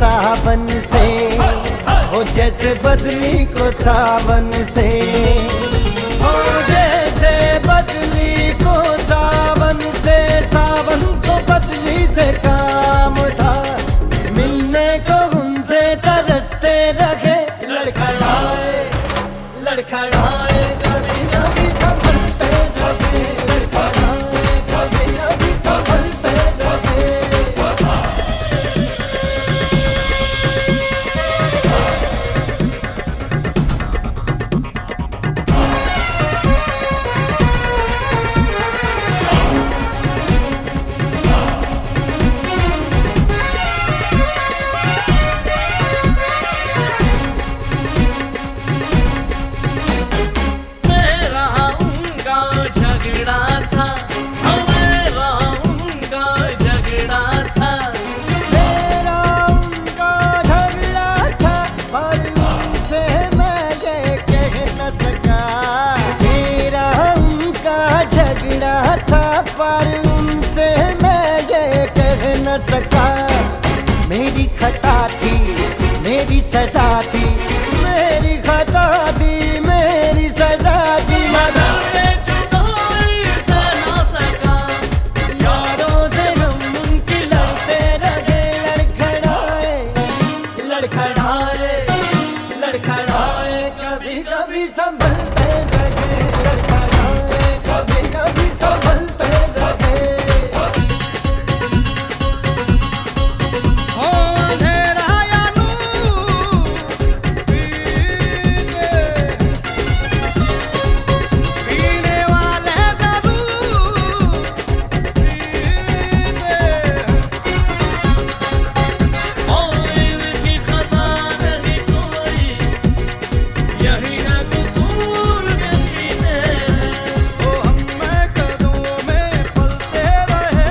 सावन से, ओ जैसे बदली को सावन से, ओ जैसे बदली को सावन से, सावन को बदली से काम था, मिलने को उनसे तरसते रहे, लड़खड़ाए लड़खड़ाए कभी कभी संभलते रहे, लड़खड़ाए कभी कभी संभलते रहे। पर उनसे मैं ये कह न सका, मेरी खता थी मेरी सजा थी, मेरी खता थी मेरी सजा थी, मगर मैं जुदाई से न सका, यारों से हम उनकी लड़ते रहे, लड़खड़ाए लड़खड़ाए लड़खड़ाए कभी कभी संभलते रहे, लड़खड़ाए कभी कभी संभलते रहे। हो अंधेरा या नूर सीधे, पीने वाले जरूर सीधे, और इनकी खता नहीं कोई, यही है कसूर के पीने, ओ हमें कदमों में फलते रहे।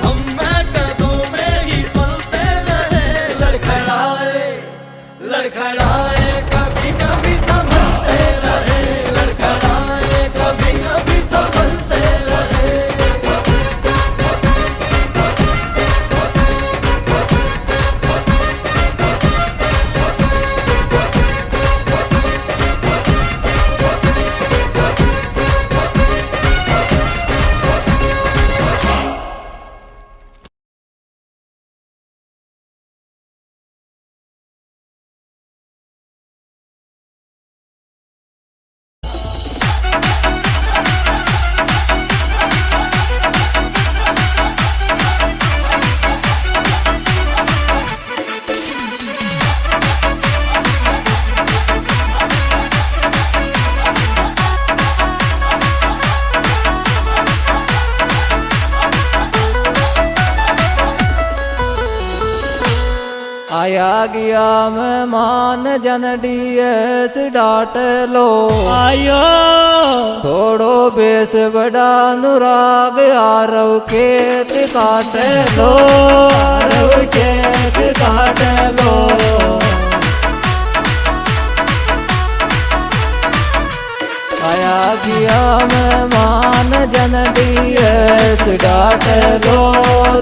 हम कदमों में ही फलते रहे, लड़खड़ाए लड़खड़ाए कभी कभी संभलते रहे, लड़खड़ाए कभी कभी संभलते रहे। आया गया मेहमान जन डीएस डाट लो, आयो थोड़ो बेस बड़ा अनुराग आरव केक काट लो, आरव केक काट लो। आया गया मेहमान जन डीएस डाट लो,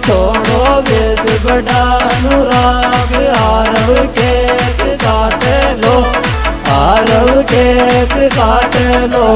थोड़ो बेस बड़ा अनुराग आरव केक काट लो, आरव केक काट लो।